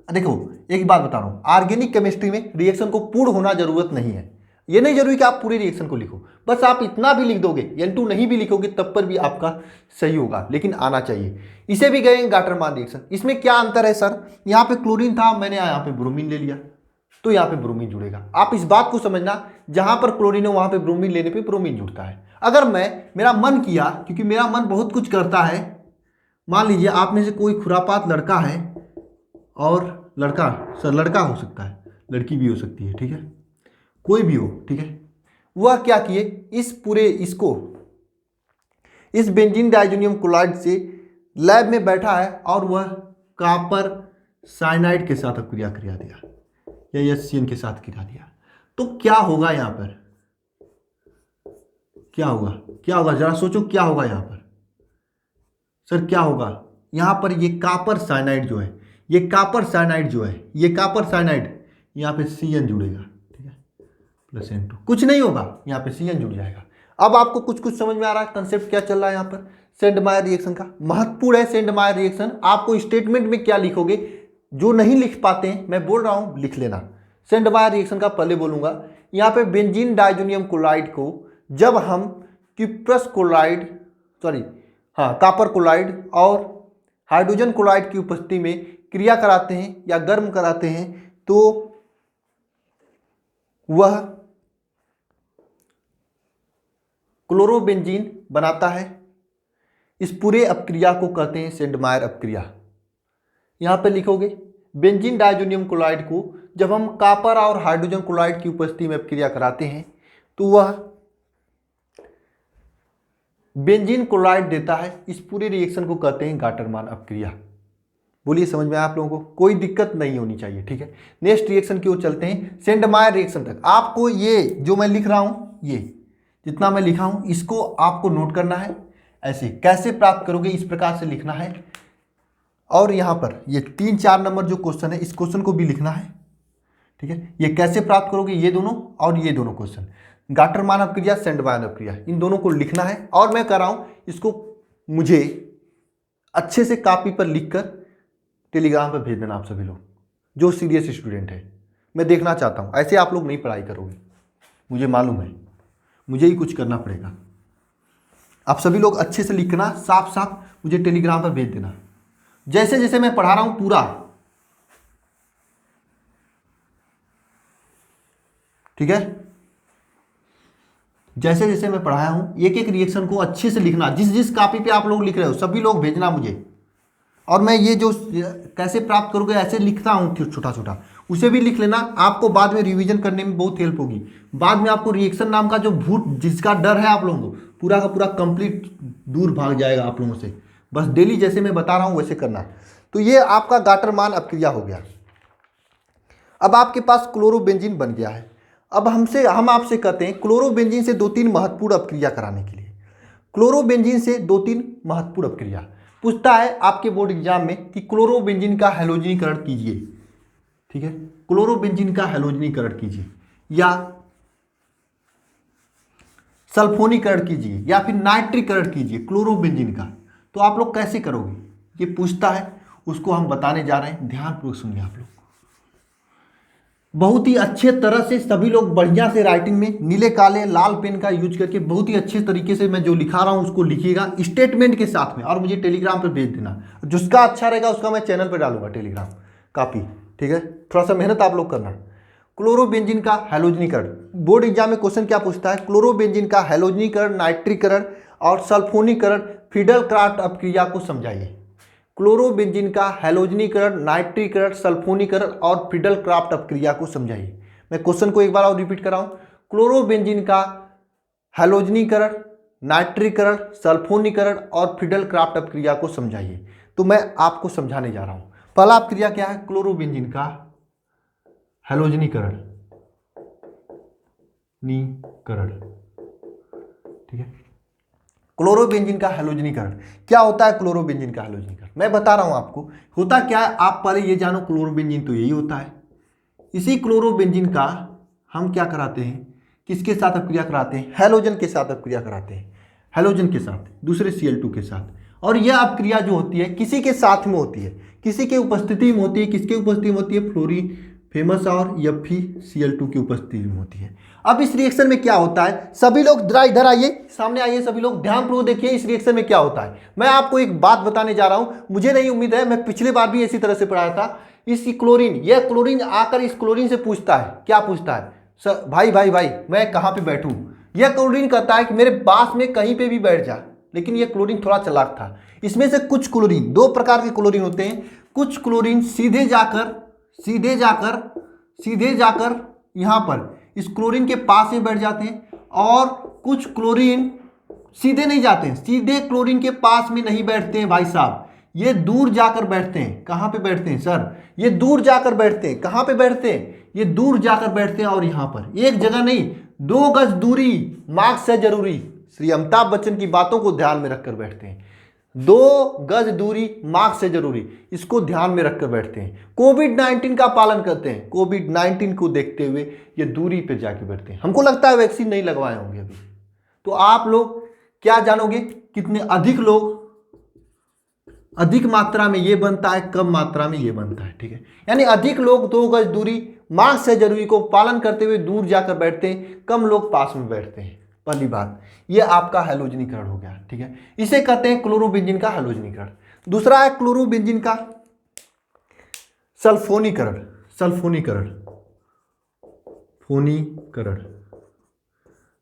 देखो एक बात बता रहा हूँ, ऑर्गेनिक केमिस्ट्री में रिएक्शन को पूर्ण होना जरूरत नहीं है। ये नहीं जरूरी कि आप पूरे रिएक्शन को लिखो, बस आप इतना भी लिख दोगे, N2 नहीं भी लिखोगे तब पर भी आपका सही होगा, लेकिन आना चाहिए। इसे भी गए गाटरमान रिएक्शन। इसमें क्या अंतर है सर, यहाँ पे क्लोरीन था, मैंने यहाँ पे ब्रोमीन ले लिया, तो यहाँ पे ब्रोमीन जुड़ेगा। आप इस बात को समझना, जहां पर क्लोरीन है वहां पे ब्रोमीन लेने पे ब्रोमीन जुड़ता है। अगर मेरा मन किया, क्योंकि मेरा मन बहुत कुछ करता है, मान लीजिए आप में से कोई खुरापात लड़का है, और लड़का सर लड़का हो सकता है, लड़की भी हो सकती है, ठीक है, कोई भी हो, ठीक है, वह क्या किए, इस बेंजीन डाइजोनियम क्लोराइड से लैब में बैठा है और वह कॉपर साइनाइड के साथ क्रिया दिया या HCN के साथ क्रिया दिया, तो क्या होगा यहाँ पर, क्या होगा जरा सोचो, क्या होगा यहाँ पर सर, क्या होगा यहाँ पर, ये कॉपर साइनाइड जो है, ये कॉपर साइनाइड यहाँ पे CN जुड़ेगा, ठीक है, प्लस N2, कुछ नहीं होगा, यहाँ पे CN जुड़ जाएगा। अब आपको कुछ समझ में आ रहा है कंसेप्ट क्या चल रहा है यहाँ पर सेंडमायर रिएक्शन का। महत्वपूर्ण है सेंडमायर रिएक्शन। आपको स्टेटमेंट में क्या लिखोगे, जो नहीं लिख पाते हैं मैं बोल रहा हूँ लिख लेना। सेंडमायर रिएक्शन का पहले बोलूंगा, यहाँ पे बेंजीन डाइजोनियम क्लोराइड को जब हम कॉपर क्लोराइड और हाइड्रोजन क्लोराइड की उपस्थिति में क्रिया कराते हैं या गर्म कराते हैं, तो वह क्लोरोबेंजीन बनाता है। इस पूरे अपक्रिया को कहते हैं सेंडमायर अपक्रिया। यहां पे लिखोगे बेंजीन डाइजोनियम क्लोराइड को जब हम कॉपर और हाइड्रोजन क्लोराइड की उपस्थिति में अपक्रिया कराते हैं तो वह बेंजीन क्लोराइड देता है। इस पूरे रिएक्शन को कहते हैं गाटरमान अपक्रिया। बोलिए समझ में आया आप लोगों को, कोई दिक्कत नहीं होनी चाहिए, ठीक है। नेक्स्ट रिएक्शन की ओर चलते हैं, सेंडमायर रिएक्शन तक। आपको ये जो मैं लिख रहा हूँ, ये जितना मैं लिखा हूँ इसको आपको नोट करना है। ऐसे कैसे प्राप्त करोगे, इस प्रकार से लिखना है। और यहाँ पर ये 3-4 नंबर जो क्वेश्चन है, इस क्वेश्चन को भी लिखना है, ठीक है। ये कैसे प्राप्त करोगे, ये दोनों और ये दोनों क्वेश्चन, गाटरमान अपक्रिया, सेंडमायर अपक्रिया, इन दोनों को लिखना है। और मैं कह रहा हूँ इसको मुझे अच्छे से कॉपी पर लिखकर टेलीग्राम पर भेज देना। आप सभी लोग जो सीरियस स्टूडेंट है, मैं देखना चाहता हूँ। ऐसे आप लोग नहीं पढ़ाई करोगे, मुझे मालूम है, मुझे ही कुछ करना पड़ेगा। आप सभी लोग अच्छे से लिखना, साफ साफ मुझे टेलीग्राम पर भेज देना। जैसे जैसे मैं पढ़ा रहा हूँ पूरा, ठीक है, जैसे जैसे मैं पढ़ाया हूँ एक एक रिएक्शन को अच्छे से लिखना। जिस जिस कॉपी पे आप लोग लिख रहे हो सभी लोग भेजना मुझे। और मैं ये जो कैसे प्राप्त करोगे ऐसे लिखता हूँ छोटा छोटा, उसे भी लिख लेना। आपको बाद में रिवीजन करने में बहुत हेल्प होगी। बाद में आपको रिएक्शन नाम का जो भूत जिसका डर है आप लोगों को, पूरा का पूरा कंप्लीट दूर भाग जाएगा आप लोगों से। बस डेली जैसे मैं बता रहा हूँ वैसे करना। तो ये आपका गाटरमान अपक्रिया हो गया। अब आपके पास क्लोरोबेंजीन बन गया है। अब हम आपसे कहते हैं क्लोरोबेंजीन से 2-3 महत्वपूर्ण अपक्रिया कराने के लिए। क्लोरोबेंजीन से 2-3 महत्वपूर्ण अपक्रिया पूछता है आपके बोर्ड एग्जाम में कि क्लोरोबेंजीन का हैलोजनीकरण कीजिए, ठीक है, क्लोरोबेंजीन का हैलोजनीकरण कीजिए या सल्फोनीकरण कीजिए या फिर नाइट्रीकरण कीजिए क्लोरोबेंजीन का। तो आप लोग कैसे करोगे, ये पूछता है, उसको हम बताने जा रहे हैं। ध्यानपूर्वक सुनिए आप लोग, बहुत ही अच्छे तरह से सभी लोग बढ़िया से राइटिंग में नीले काले लाल पेन का यूज करके बहुत ही अच्छे तरीके से मैं जो लिखा रहा हूँ उसको लिखिएगा स्टेटमेंट के साथ में, और मुझे टेलीग्राम पर भेज देना। जिसका अच्छा रहेगा उसका मैं चैनल पर डालूंगा टेलीग्राम कॉपी, ठीक है। थोड़ा सा मेहनत आप लोग करना। क्लोरोबेंजीन का हैलोजनीकरण, बोर्ड एग्जाम में क्वेश्चन क्या पूछता है, क्लोरोबेंजीन का हैलोजनीकरण, नाइट्रीकरण और सल्फोनीकरण फिडेल-क्राफ्ट अपक्रिया को समझाइए। क्लोरोबेंजीन का हैलोजनीकरण, नाइट्रीकरण, सल्फोनीकरण और फिडेल-क्राफ्ट अपक्रिया को समझाइए। मैं क्वेश्चन को एक बार और रिपीट कर रहा हूँ। क्लोरोबेंजीन का हैलोजनीकरण, नाइट्रीकरण, सल्फोनीकरण और फिडेल-क्राफ्ट अपक्रिया को समझाइए। तो मैं आपको समझाने जा रहा हूँ। पहला अपक्रिया क्या है, क्लोरोबेंजीन का हैलोजनीकरण, ठीक है। क्लोरोबेंजीन का हैलोजनीकरण क्या होता है, क्लोरोबेंजीन का हैलोजनीकरण मैं बता रहा हूं आपको होता क्या है। आप पहले ये जानो क्लोरोबेंजीन तो यही होता है। इसी क्लोरोबेंजीन का हम क्या कराते हैं, किसके साथ अपक्रिया कराते हैं, हैलोजन के साथ अपक्रिया कराते हैं, हैलोजन के साथ, दूसरे Cl2 के साथ। और यह अपक्रिया जो होती है किसी के साथ में होती है, किसी के उपस्थिति में होती है। किसके उपस्थिति में होती है, फेमस और FeCl2 की उपस्थिति में होती है। अब इस रिएक्शन में क्या होता है, सभी लोग जरा इधर आइए, सामने आइए, सभी लोग ध्यानपूर्वक देखिए इस रिएक्शन में क्या होता है। मैं आपको एक बात बताने जा रहा हूं, मुझे नहीं उम्मीद है, मैं पिछले बार भी इसी तरह से पढ़ाया था। इस क्लोरीन, यह क्लोरीन आकर इस क्लोरीन से पूछता है, क्या पूछता है, सर भाई भाई भाई मैं कहाँ पे बैठूं। यह क्लोरीन कहता है कि मेरे पास में कहीं पे भी बैठ जा, लेकिन यह क्लोरीन थोड़ा चालाक था। इसमें से कुछ क्लोरीन, दो प्रकार के क्लोरीन होते हैं, कुछ क्लोरीन सीधे जाकर यहां पर इस क्लोरीन के पास में बैठ जाते हैं, और कुछ क्लोरीन सीधे नहीं जाते हैं, सीधे क्लोरीन के पास में नहीं बैठते हैं भाई साहब, ये दूर जाकर बैठते हैं। कहां पे बैठते हैं सर, ये दूर जाकर बैठते हैं। कहां पे बैठते हैं, ये दूर जाकर बैठते हैं, और यहां पर एक जगह नहीं, 2 गज दूरी मार्क्स है जरूरी। श्री अमिताभ बच्चन की बातों को ध्यान में रखकर बैठते हैं, 2 गज दूरी मास्क से जरूरी, इसको ध्यान में रखकर बैठते हैं। कोविड-19 का पालन करते हैं, कोविड-19 को देखते हुए ये दूरी पे जाके बैठते हैं। हमको लगता है वैक्सीन नहीं लगवाए होंगे अभी, तो आप लोग क्या जानोगे, कितने अधिक लोग, अधिक मात्रा में ये बनता है, कम मात्रा में ये बनता है, ठीक है। यानी अधिक लोग 2 गज दूरी मास्क से जरूरी को पालन करते हुए दूर जाकर बैठते हैं, कम लोग पास में बैठते हैं। पहली बात, ये आपका हैलोजनीकरण हो गया, ठीक है। इसे कहते हैं क्लोरोबेंजीन का हैलोजनीकरण। दूसरा है क्लोरोबेंजीन का सल्फोनीकरण।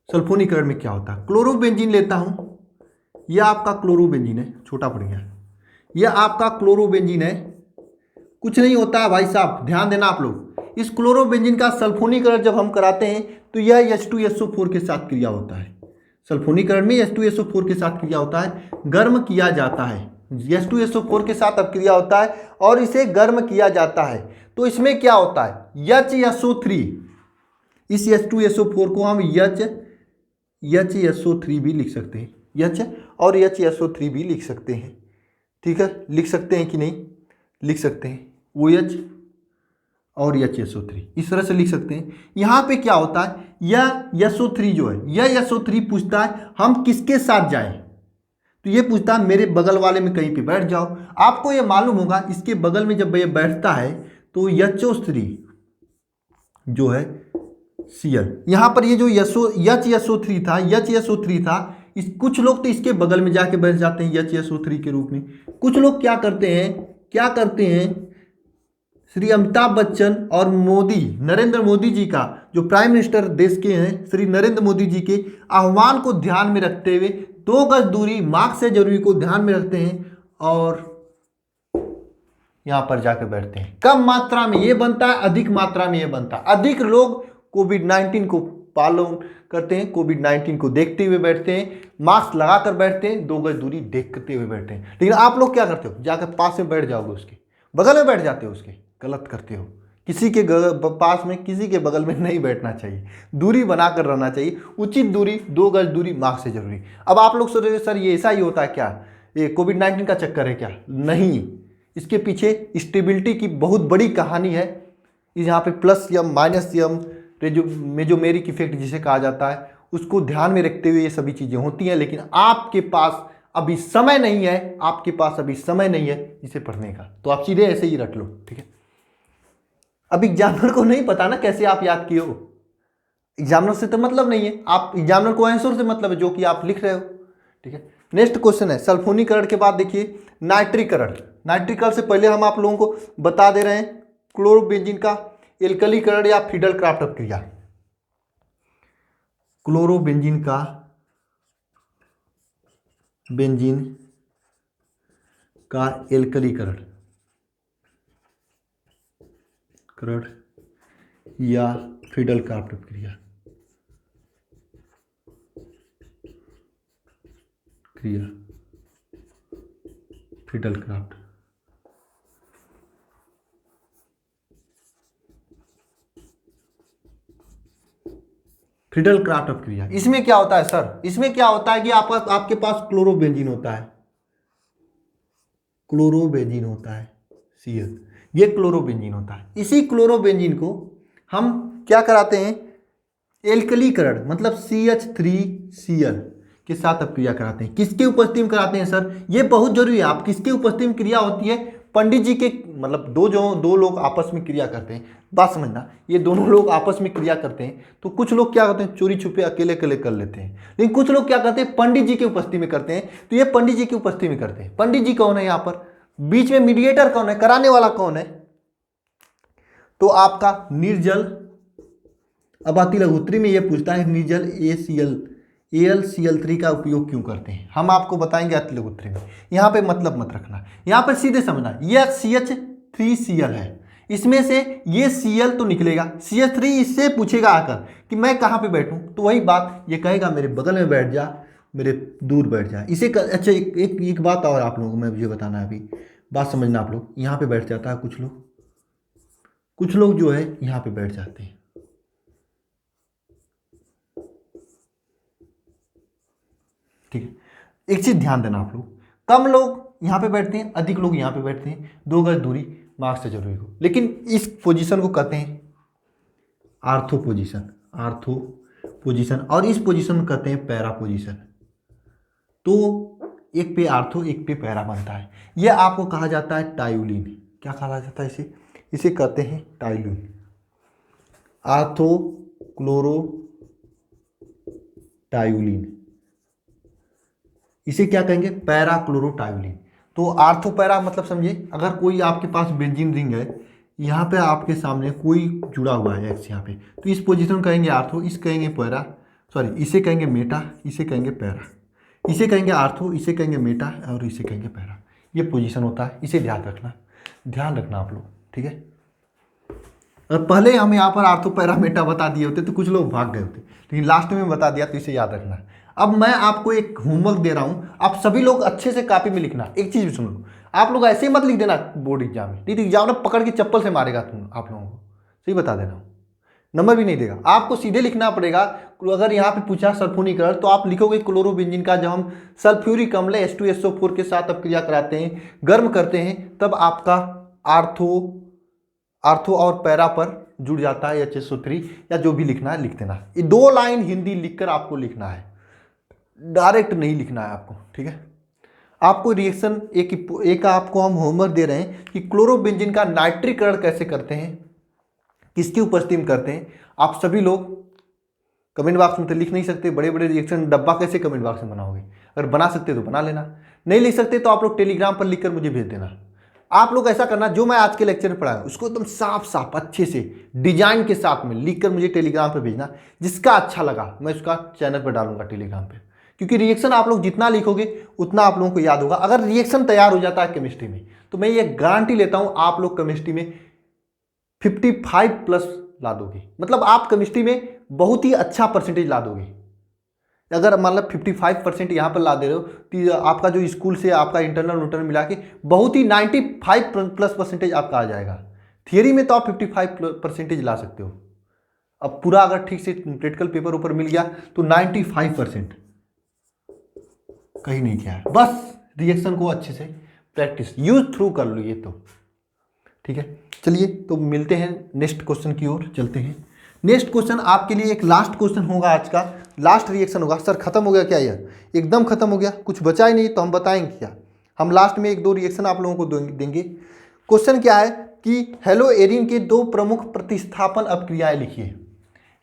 सल्फोनीकरण में क्या होता है, क्लोरोबेंजीन लेता हूं, यह आपका क्लोरोबेंजीन है, छोटा पड़ गया, यह आपका क्लोरोबेंजीन है, कुछ नहीं होता है भाई साहब, ध्यान देना आप लोग। इस क्लोरोबेंजीन का सल्फोनीकरण जब हम कराते हैं तो यह H2SO4 के साथ क्रिया होता है। सल्फोनीकरण में H2SO4 के साथ क्रिया होता है, गर्म किया जाता है, H2SO4 के साथ अब क्रिया होता है और इसे गर्म किया जाता है। तो इसमें क्या होता है, HSO3, इस H2SO4 को हम HSO3 भी लिख सकते हैं, H और HSO3 भी लिख सकते हैं, ठीक है। लिख सकते हैं कि नहीं, लिख सकते हैं, OH और HSO3 इस तरह से लिख सकते हैं। यहाँ पे क्या होता है, यह SO3 जो है, यह SO3 पूछता है हम किसके साथ जाएं, तो ये पूछता है मेरे बगल वाले में कहीं पे बैठ जाओ। आपको ये मालूम होगा इसके बगल में जब ये बैठता है तो HO3 जो है Cl, यहाँ पर ये जो HSO3 था, इस कुछ लोग तो इसके बगल में जाके बैठ जाते हैं HSO3 के रूप में। कुछ लोग क्या करते हैं, श्री अमिताभ बच्चन और नरेंद्र मोदी जी का, जो प्राइम मिनिस्टर देश के हैं, श्री नरेंद्र मोदी जी के आह्वान को ध्यान में रखते हुए 2 गज दूरी मास्क से जरूरी को ध्यान में रखते हैं और यहां पर जाकर बैठते हैं। कम मात्रा में ये बनता है, अधिक मात्रा में ये बनता है। अधिक लोग कोविड-19 को पालन करते हैं, कोविड-19 को देखते हुए बैठते हैं, मास्क लगाकर बैठते हैं, 2 गज दूरी देखते हुए बैठते हैं। लेकिन आप लोग क्या करते हो, जाकर पास में बैठ जाओगे, उसके बगल में बैठ जाते हो, उसके गलत करते हो। किसी के पास में, किसी के बगल में नहीं बैठना चाहिए, दूरी बनाकर रहना चाहिए, उचित दूरी, 2 गज दूरी मास्क से जरूरी। अब आप लोग सोच रहे सर ये ऐसा ही होता है क्या, ये कोविड-19 का चक्कर है क्या? नहीं, इसके पीछे स्टेबिलिटी की बहुत बड़ी कहानी है। यहाँ पे प्लस यम माइनस यम मेजोमेरिक इफेक्ट जिसे कहा जाता है, उसको ध्यान में रखते हुए ये सभी चीज़ें होती हैं। लेकिन आपके पास अभी समय नहीं है, इसे पढ़ने का, तो आप सीधे ऐसे ही रख लो, ठीक है। अब एग्जामिनर को नहीं पता ना कैसे आप याद किए हो, एग्जामिनर से तो मतलब नहीं है, आप एग्जामिनर को आंसर से मतलब है जो कि आप लिख रहे हो, ठीक है। नेक्स्ट क्वेश्चन है सल्फोनीकरण के बाद देखिए नाइट्रीकरण। नाइट्रीकरण से पहले हम आप लोगों को बता दे रहे हैं क्लोरोबेंजीन का एल्कलीकरण या फिडल-क्राफ्ट क्रिया। क्लोरोबेंजीन का एल्कलीकरण या फिडल-क्राफ्ट क्रिया फिडल-क्राफ्ट क्रिया। इसमें क्या होता है सर, इसमें क्या होता है कि आपके पास क्लोरोबेंजीन होता है, Cl, ये क्लोरोबेंजीन होता है। इसी क्लोरोबेंजीन को हम क्या कराते हैं, एल्कलीकरण, मतलब CH3Cl के साथ अब क्रिया कराते हैं। किसके उपस्थिति में कराते हैं सर, ये बहुत जरूरी है। आप किसके उपस्थिति में क्रिया होती है, पंडित जी के मतलब दो लोग आपस में क्रिया करते हैं, बात समझना, ये दोनों लोग आपस में क्रिया करते हैं तो कुछ लोग क्या करते हैं चोरी छुपे अकेले अकेले कर लेते हैं, लेकिन कुछ लोग क्या करते हैं पंडित जी की उपस्थिति में करते हैं। तो ये पंडित जी की उपस्थिति में करते हैं। पंडित जी कौन है यहाँ पर, बीच में मीडिएटर कौन है, कराने वाला कौन है, तो आपका निर्जल। अब अति लघुत्तरी में ये पूछता है निर्जल AlCl3 का उपयोग क्यों करते हैं, हम आपको बताएंगे अति लघुत्तरी में। यहाँ पे मतलब मत रखना, यहाँ पर सीधे समझना, ये CH3Cl है, इसमें से ये Cl तो निकलेगा, CH3 इससे पूछेगा आकर कि मैं कहाँ पे बैठूं, तो वही बात ये कहेगा मेरे बगल में बैठ जा, मेरे दूर बैठ जा। अच्छा एक बात और आप लोगों को मैं मुझे बताना है, अभी बात समझना आप लोग। यहाँ पे बैठ जाता है कुछ लोग जो है यहाँ पे बैठ जाते हैं, ठीक है। एक चीज ध्यान देना आप लोग, कम लोग यहाँ पे बैठते हैं, अधिक लोग यहाँ पे बैठते हैं, 2 गज दूरी मार्क्स से जरूरी हो। लेकिन इस पोजीशन को कहते हैं आर्थो पोजीशन, और इस पोजीशन को कहते हैं पैरा पोजीशन। तो एक पे आर्थो एक पे पैरा बनता है, यह आपको कहा जाता है टाइलिन। क्या कहा जाता है इसे कहते हैं टाइलिन, आर्थो क्लोरो टाइलिन, इसे क्या कहेंगे पैरा क्लोरोटाइलिन। तो आर्थो पैरा मतलब समझिए, अगर कोई आपके पास बेंजीन रिंग है, यहाँ पे आपके सामने कोई जुड़ा हुआ है एक्स यहाँ पे, तो इस पोजीशन कहेंगे आर्थो, इस कहेंगे पैरा, सॉरी इसे कहेंगे मेटा, इसे कहेंगे पैरा, इसे कहेंगे आर्थो, इसे कहेंगे मेटा और इसे कहेंगे पैरा। ये पोजीशन होता है, इसे ध्यान रखना आप लोग, ठीक है। और पहले हम यहाँ पर आर्थो पैरा मेटा बता दिए होते तो कुछ लोग भाग गए होते, लेकिन लास्ट में बता दिया तो इसे याद रखना। अब मैं आपको एक होमवर्क दे रहा हूँ, आप सभी लोग अच्छे से कॉपी में लिखना। एक चीज़ भी सुन लो, आप लोग ऐसे ही मत लिख देना बोर्ड एग्जाम में, नहीं तो एग्जाम ना पकड़ के चप्पल से मारेगा तुम आप लोगों को, सही बता दे रहा हूँ, नंबर भी नहीं देगा। आपको सीधे लिखना पड़ेगा। अगर यहाँ पे पूछा सल्फोनीकरण तो आप लिखोगे क्लोरोबेंजीन का जब हम सल्फ्यूरिक अम्ल H2SO4 के साथ अब क्रिया कराते हैं, गर्म करते हैं, तब आपका आर्थो और पैरा पर जुड़ जाता है HSO3, या जो भी लिखना है लिख देना। ये 2 लाइन हिंदी लिखकर आपको लिखना है, डायरेक्ट नहीं लिखना है आपको, ठीक है। आपको रिएक्शन एक आपको हम होमवर्क दे रहे हैं कि क्लोरोबेंजीन का नाइट्रीकरण कैसे करते हैं, किसकी उपस्थिति में करते हैं। आप सभी लोग कमेंट बॉक्स में तो लिख नहीं सकते, बड़े बड़े रिएक्शन डब्बा कैसे कमेंट बॉक्स में बनाओगे, अगर बना सकते तो बना लेना, नहीं लिख सकते तो आप लोग टेलीग्राम पर लिखकर मुझे भेज देना। आप लोग ऐसा करना, जो मैं आज के लेक्चर में पढ़ाया उसको एकदम साफ अच्छे से डिजाइन के साथ में लिखकर मुझे टेलीग्राम पर भेजना। जिसका अच्छा लगा मैं उसका चैनल पर डालूंगा टेलीग्राम पर, क्योंकि रिएक्शन आप लोग जितना लिखोगे उतना आप लोगों को याद होगा। अगर रिएक्शन तैयार हो जाता है केमिस्ट्री में तो मैं ये गारंटी लेता हूं आप लोग केमिस्ट्री में 55+ ला दोगे, मतलब आप केमिस्ट्री में बहुत ही अच्छा परसेंटेज ला दोगे। अगर मतलब 55% यहाँ पर ला दे रहे हो तो आपका जो स्कूल से आपका इंटरनल मिला के बहुत ही 95+ आपका आ जाएगा। थियरी में तो आप 55% ला सकते हो, अब पूरा अगर ठीक से प्रैक्टिकल पेपर ऊपर मिल गया तो 95% कहीं नहीं किया है। बस रिएक्शन को अच्छे से प्रैक्टिस यूज थ्रू कर लो ये तो, ठीक है। चलिए तो मिलते हैं नेक्स्ट क्वेश्चन की ओर चलते हैं। नेक्स्ट क्वेश्चन आपके लिए एक लास्ट क्वेश्चन होगा, आज का लास्ट रिएक्शन होगा। सर खत्म हो गया क्या, यह एकदम खत्म हो गया, कुछ बचा ही नहीं, तो हम बताएंगे क्या, हम लास्ट में 1-2 रिएक्शन आप लोगों को देंगे। क्वेश्चन क्या है कि हेलोएरिन के 2 प्रमुख प्रतिस्थापन अपक्रियाएं लिखिए।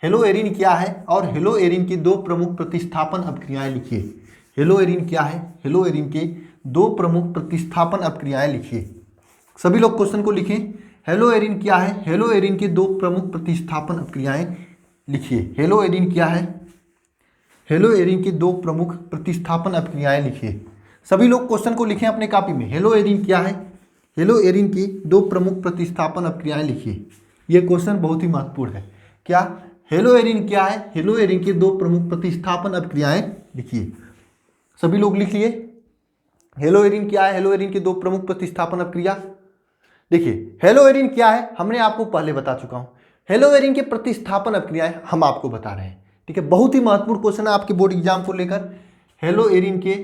हेलोएरिन क्या है और हेलोएरिन की 2 प्रमुख प्रतिस्थापन अपक्रियाएं लिखिए। हेलोएरिन क्या है, हेलोएरिन के 2 प्रमुख प्रतिस्थापन अपक्रियाएं लिखिए। सभी लोग क्वेश्चन को लिखें। हेलोएरिन क्या है, हेलोएरिन की 2 प्रमुख प्रतिस्थापन अपक्रियाएं लिखिए। हेलोएरिन क्या है, हेलोएरिन की 2 प्रमुख प्रतिस्थापन अपक्रियाएं लिखिए। सभी लोग क्वेश्चन को लिखें अपने कॉपी में। हेलोएरिन क्या है, हेलोएरिन की 2 प्रमुख प्रतिस्थापन अपक्रियाएं लिखिए। यह क्वेश्चन बहुत ही महत्वपूर्ण है। क्या हेलोएरिन क्या है, हेलोएरिन की 2 प्रमुख प्रतिस्थापन अपक्रियाएं लिखिए। सभी लोग लिख लिए। हेलोएरिन क्या है, हेलोएरिन की 2 प्रमुख प्रतिस्थापन अपक्रिया। देखिए हेलोएरिन क्या है हमने आपको पहले बता चुका हूं, हेलोएरिन के प्रतिस्थापन अपक्रियाएं हम आपको बता रहे हैं, ठीक है। बहुत ही महत्वपूर्ण क्वेश्चन है आपके बोर्ड एग्जाम को लेकर। हेलोएरिन के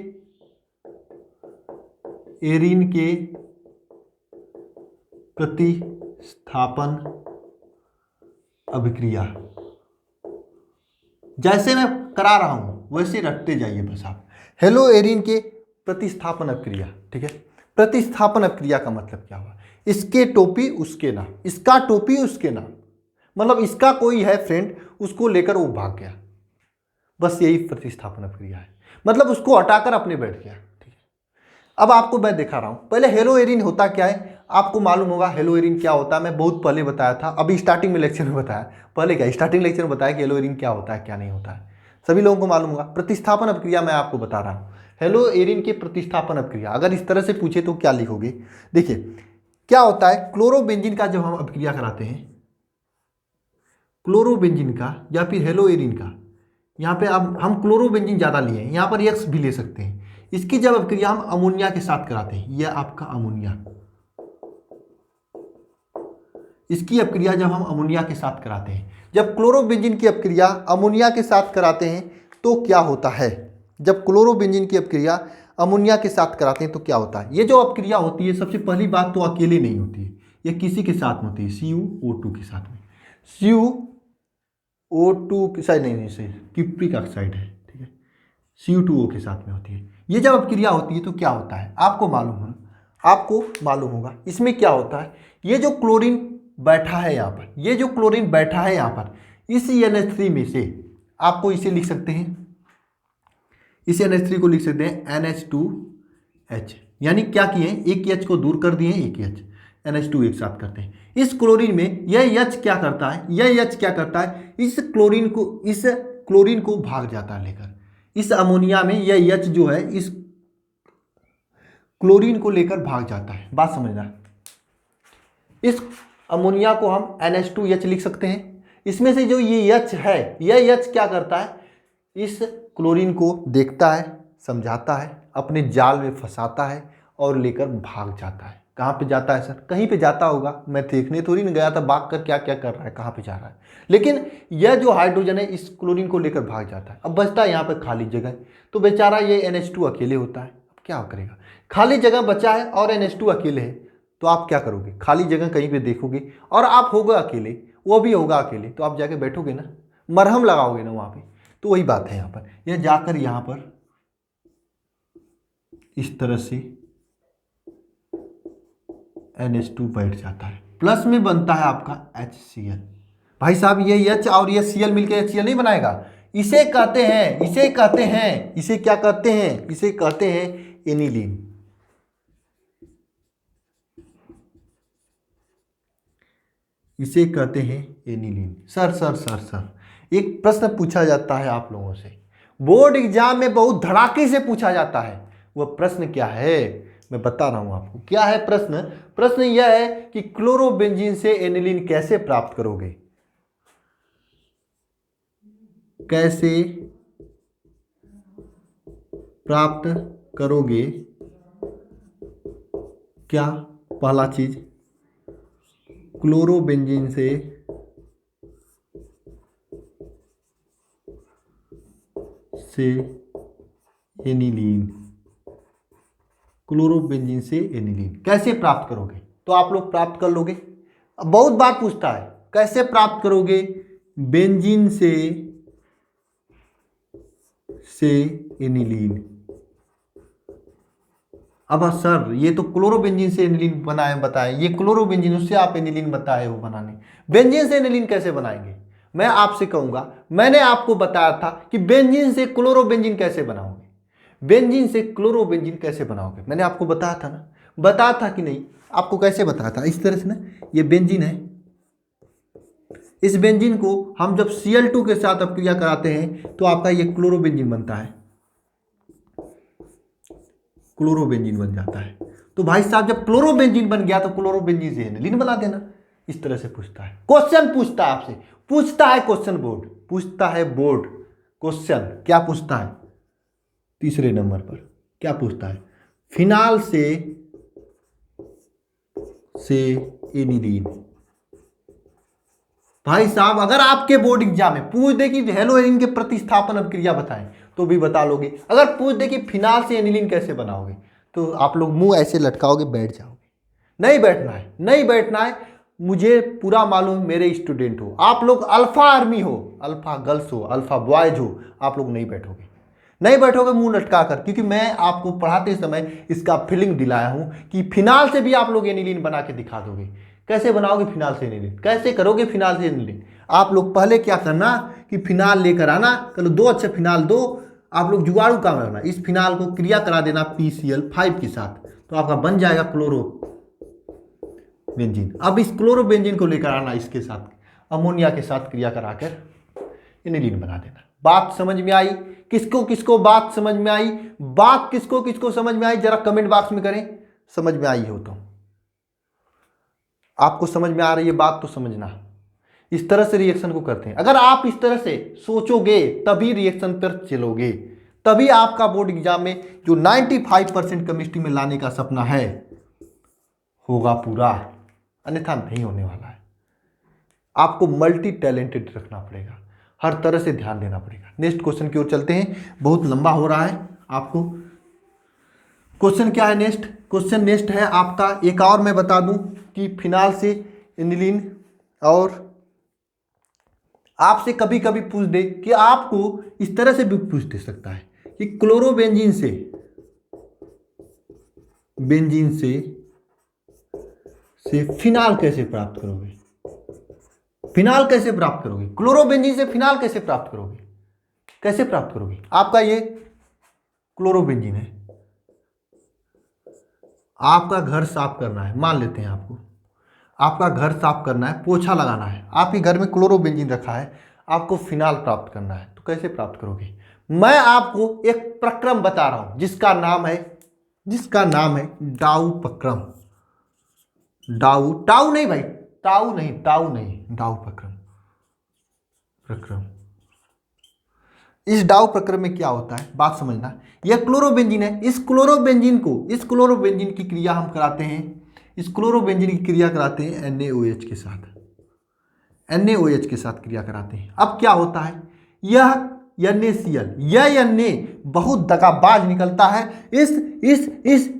प्रतिस्थापन अभिक्रिया, जैसे मैं करा रहा हूं वैसे रटते जाइए बस आप। हेलोएरिन के प्रतिस्थापन अभिक्रिया, ठीक है। प्रतिस्थापन अपक्रिया का मतलब क्या हुआ? इसके टोपी उसके नाम, इसका टोपी उसके नाम, मतलब इसका कोई है फ्रेंड, उसको लेकर वो भाग गया, बस यही प्रतिस्थापन अपक्रिया है। मतलब उसको हटाकर अपने बैठ गया। ठीक है, अब आपको मैं दिखा रहा हूं। पहले हेलोएरिन होता क्या है आपको मालूम होगा। हेलोएरिन क्या होता है मैं बहुत पहले बताया था, अभी स्टार्टिंग में लेक्चर में बताया। पहले क्या स्टार्टिंग लेक्चर में बताया कि हेलोएरिन क्या होता है क्या नहीं होता है, सभी लोगों को मालूम होगा। प्रतिस्थापन अपक्रिया मैं आपको बता रहा हूँ। हेलोएरिन की प्रतिस्थापन अपक्रिया अगर इस तरह से पूछे तो क्या लिखोगे? देखिए क्या होता है, क्लोरोबेंजीन का जब हम अपक्रिया कराते हैं, क्लोरोबेंजीन का या फिर हेलोएरिन का, यहाँ पे अब हम क्लोरोबेंजीन ज़्यादा लिए हैं, यहाँ पर एक्स भी ले सकते हैं। इसकी जब अपक्रिया हम अमोनिया के साथ कराते हैं, यह आपका अमोनिया, इसकी अपक्रिया जब हम अमोनिया के साथ कराते हैं, जब क्लोरोबेंजीन की अपक्रिया अमोनिया के साथ कराते हैं तो क्या होता है? जब क्लोरोबेंजीन की अपक्रिया अमोनिया के साथ कराते हैं तो क्या होता है? ये जो अपक्रिया होती है सबसे पहली बात तो अकेले नहीं होती है, ये किसी के साथ में होती है, CuO2 के साथ में। CuO2 की साइड नहीं सही क्यूप्रिक ऑक्साइड है, ठीक है, Cu2O के साथ में होती है। ये जब अपक्रिया होती है तो क्या होता है आपको मालूम होगा इसमें क्या होता है। ये जो क्लोरीन बैठा है यहाँ पर, ये जो क्लोरीन बैठा है यहाँ पर, इस NH3 में से आपको इसे लिख सकते हैं, इस NH3 को लिख सकते हैं NH2H, यानी क्या किए एक H को दूर कर दिए, एक H NH2 एक साथ करते हैं। इस क्लोरीन में यह H क्या करता है, इस क्लोरीन को भाग जाता है लेकर, इस अमोनिया में यह H जो है इस क्लोरीन को लेकर भाग जाता है। बात समझना, इस अमोनिया को हम NH2H लिख सकते हैं। इसमें से जो ये H है, यह H क्या करता है, इस क्लोरीन को देखता है, समझाता है, अपने जाल में फंसाता है और लेकर भाग जाता है। कहाँ पे जाता है सर? कहीं पे जाता होगा, मैं देखने थोड़ी नहीं गया था भाग कर क्या क्या कर रहा है, कहाँ पे जा रहा है। लेकिन यह जो हाइड्रोजन है इस क्लोरीन को लेकर भाग जाता है। अब बचता है यहाँ पे खाली जगह, तो बेचारा ये NH2 अकेले होता है। अब क्या करेगा, खाली जगह बचा है और NH2 अकेले है, तो आप क्या करोगे? खाली जगह कहीं पे देखोगे और आप होगा अकेले, वो भी होगा अकेले, तो आप जाके बैठोगे ना, मरहम लगाओगे ना वहाँ पे। तो वही बात है यहाँ पर, यह जाकर यहाँ पर इस तरह से NH2 बैठ जाता है, प्लस में बनता है आपका HCl। भाई साहब ये H और ये Cl मिलकर HCl नहीं बनाएगा, इसे कहते हैं इसे क्या कहते हैं एनिलीन। इसे कहते हैं एनिलीन। सर एक प्रश्न पूछा जाता है आप लोगों से, बोर्ड एग्जाम में बहुत धड़ाके से पूछा जाता है, वह प्रश्न क्या है मैं बता रहा हूं आपको। क्या है प्रश्न यह है कि क्लोरोबेंजीन से एनिलीन कैसे प्राप्त करोगे, क्या पहला चीज क्लोरोबेंजीन से एनिलीन कैसे प्राप्त करोगे? तो आप लोग प्राप्त कर लोगे। अब बहुत बार पूछता है कैसे प्राप्त करोगे बेंजीन से एनिलीन। अब सर ये तो क्लोरोबेंजीन से एनिलीन बताए, ये क्लोरोबेंजीन उससे आप एनिलीन बताए हो बनाने, बेंजीन से एनिलीन कैसे बनाएंगे? मैं आपसे कहूंगा, मैंने आपको बताया था कि बेंजीन से क्लोरोबेंजीन कैसे बनाओगे, मैंने आपको बताया था ना, बताया था कि नहीं? आपको कैसे बताया था? इस तरह से ना, ये बेंजीन है, इस बेंजीन को हम जब Cl2 के साथ अपक्रिया कराते हैं तो आपका ये क्लोरोबेंजीन बनता है, क्लोरोबेंजीन बन जाता है। तो भाई साहब जब क्लोरोबेंजीन बन गया तो क्लोरोबेंजीन से एनिलीन बना देना। इस तरह से पूछता है, क्वेश्चन पूछता है आपसे, पूछता है क्वेश्चन बोर्ड, क्वेश्चन क्या पूछता है? तीसरे नंबर पर क्या पूछता है? फिनाल से एनिलीन। भाई साहब अगर आपके बोर्ड एग्जाम में पूछ दे कि हेलोएरिन के प्रतिस्थापन अपक्रिया बताएं तो भी बता लोगे। अगर पूछ दे कि फिनाल से एनिलीन कैसे बनाओगे तो आप लोग मुंह ऐसे लटकाओगे, बैठ जाओगे। नहीं बैठना है। मुझे पूरा मालूम, मेरे स्टूडेंट हो आप लोग, अल्फा आर्मी हो, अल्फा गर्ल्स हो, अल्फा बॉयज हो, आप लोग नहीं नहीं बैठोगे मुंह लटका कर, क्योंकि मैं आपको पढ़ाते समय इसका फीलिंग दिलाया हूं कि फिनाल से भी आप लोग एनिलीन बना के दिखा दोगे। कैसे बनाओगे फिनाल से एनिलीन, कैसे करोगे फिनाल से एनिलीन? आप लोग पहले क्या करना कि फिनाल लेकर आना, चलो 2 अच्छे फिनाल दो, आप लोग जुगाड़ू काम करना, इस फिनाल को क्रिया करा देना PCl5 के साथ, तो आपका बन जाएगा क्लोरोबेंजीन। अब इस क्लोरोबेंजीन को लेकर आना, इसके साथ अमोनिया के साथ क्रिया कराकर एनिलीन बना देना। बात समझ में आई? किसको किसको बात समझ में आई? बात किसको किसको समझ में आई, जरा कमेंट बॉक्स में करें समझ में आई हो तो। आपको समझ में आ रही है बात तो समझना। इस तरह से रिएक्शन को करते हैं। अगर आप इस तरह से सोचोगे तभी रिएक्शन पर चलोगे, तभी आपका बोर्ड एग्जाम में जो 95% केमिस्ट्री में लाने का सपना है होगा पूरा, अन्यथा नहीं होने वाला है। आपको मल्टी टैलेंटेड रखना पड़ेगा, हर तरह से ध्यान देना पड़ेगा। नेक्स्ट क्वेश्चन की ओर चलते हैं, बहुत लंबा हो रहा है आपको। क्वेश्चन क्या है नेक्स्ट? क्वेश्चन नेक्स्ट है आपका, एक और मैं बता दूं कि फिनाल से एनिलीन, और आपसे कभी कभी पूछ दे कि आपको इस तरह से भी पूछ दे सकता है कि क्लोरोबेंजीन से फिनाल कैसे प्राप्त करोगे? फिनाल कैसे प्राप्त करोगे? क्लोरोबेंजीन से फिनाल कैसे प्राप्त करोगे? कैसे प्राप्त करोगे? आपका ये क्लोरोबेंजीन है, आपका घर साफ करना है, मान लेते हैं आपका घर साफ करना है, पोछा लगाना है, आपके घर में क्लोरोबेंजीन रखा है, आपको फिनाल प्राप्त करना है, तो कैसे प्राप्त करोगे? मैं आपको एक प्रक्रम बता रहा हूं जिसका नाम है डाउ प्रक्रम। टाउ नहीं भाई, टाउ नहीं, डाउ प्रक्रम। इस डाउ प्रक्रम में क्या होता है बात समझना। यह क्लोरोबेंजीन है, इस क्लोरोबेंजीन की क्रिया हम कराते हैं, इस क्लोरोबेंजीन की क्रिया कराते हैं NaOH के साथ, NaOH के साथ क्रिया कराते हैं। अब क्या होता है, यह NaCl, यह Na बहुत दगाबाज निकलता है, इस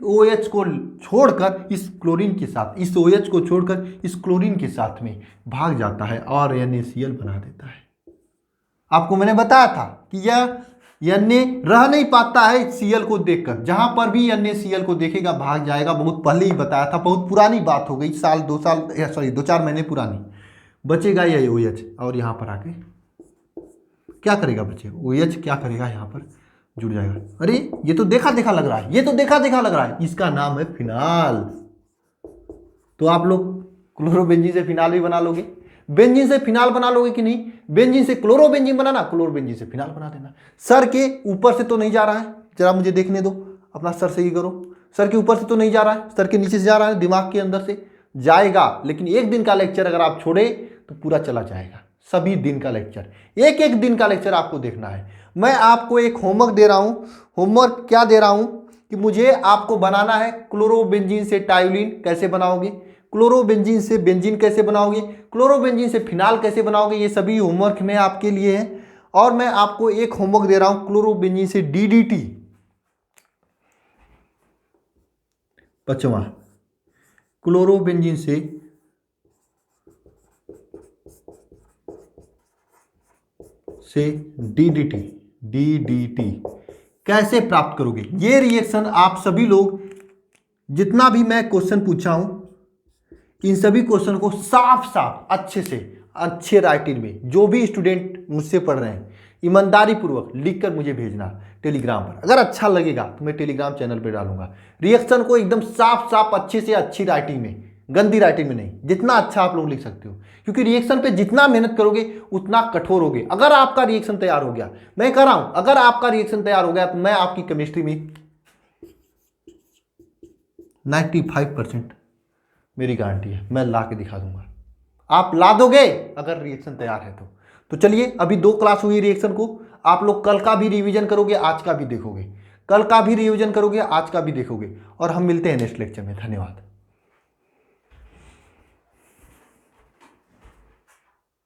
OH को छोड़कर इस क्लोरीन के साथ, इस OH को छोड़कर इस क्लोरीन के साथ में भाग जाता है और NaCl बना देता है। आपको मैंने बताया था कि यह Na रह नहीं पाता है Cl को देखकर, जहां पर भी NaCl को देखेगा भाग जाएगा। बहुत पहले ही बताया था, बहुत पुरानी बात हो गई, 2-4 महीने पुरानी। बचेगा यह OH और यहाँ पर आके क्या करेगा बच्चे? OH क्या करेगा, यहाँ पर जुड़ जाएगा। अरे ये तो देखा देखा लग रहा है, इसका नाम है फिनाल। तो आप लोग क्लोरोबेंजीन से फिनाल भी बना लोगे, बेंजीन से फिनाल बना लोगे कि नहीं? बेंजीन से क्लोरोबेंजीन बनाना, क्लोरोबेंजीन से फिनाल बना देना। सर के ऊपर से तो नहीं जा रहा है, जरा मुझे देखने दो, अपना सर से ही करो। सर के ऊपर से तो नहीं जा रहा है, सर के नीचे से जा रहा है, दिमाग के अंदर से जाएगा। लेकिन एक दिन का लेक्चर अगर आप छोड़े तो पूरा चला जाएगा। सभी दिन का लेक्चर, एक दिन का लेक्चर आपको देखना है। मैं आपको एक होमवर्क दे रहा हूं। होमवर्क क्या दे रहा हूं कि मुझे आपको बनाना है क्लोरोबेंजीन से टायोलिन कैसे बनाओगे, क्लोरोबेंजीन से बेंजीन कैसे बनाओगे, क्लोरोबेंजीन से फिनाल कैसे बनाओगे। ये सभी होमवर्क में आपके लिए है। और मैं आपको एक होमवर्क दे रहा हूं क्लोरोबेंजीन से DDT, 5वां क्लोरोबेंजीन से DDT कैसे प्राप्त करोगे। ये रिएक्शन आप सभी लोग, जितना भी मैं क्वेश्चन पूछा हूं, इन सभी क्वेश्चन को साफ अच्छे से, अच्छे राइटिंग में, जो भी स्टूडेंट मुझसे पढ़ रहे हैं, ईमानदारी पूर्वक लिखकर मुझे भेजना टेलीग्राम पर। अगर अच्छा लगेगा तो मैं टेलीग्राम चैनल पर डालूंगा। रिएक्शन को एकदम साफ अच्छे से, अच्छी राइटिंग में, गंदी राइटिंग में नहीं, जितना अच्छा आप लोग लिख सकते हो। क्योंकि रिएक्शन पे जितना मेहनत करोगे उतना कठोर होगे। अगर आपका रिएक्शन तैयार हो गया, मैं कह रहा हूं, अगर आपका रिएक्शन तैयार हो गया तो मैं आपकी केमिस्ट्री में 95% मेरी गारंटी है, मैं ला के दिखा दूंगा। आप ला दोगे अगर रिएक्शन तैयार है तो चलिए, अभी 2 क्लास हुई रिएक्शन को। आप लोग कल का भी रिवीजन करोगे, आज का भी देखोगे, कल का भी रिवीजन करोगे, आज का भी देखोगे। और हम मिलते हैं नेक्स्ट लेक्चर में। धन्यवाद।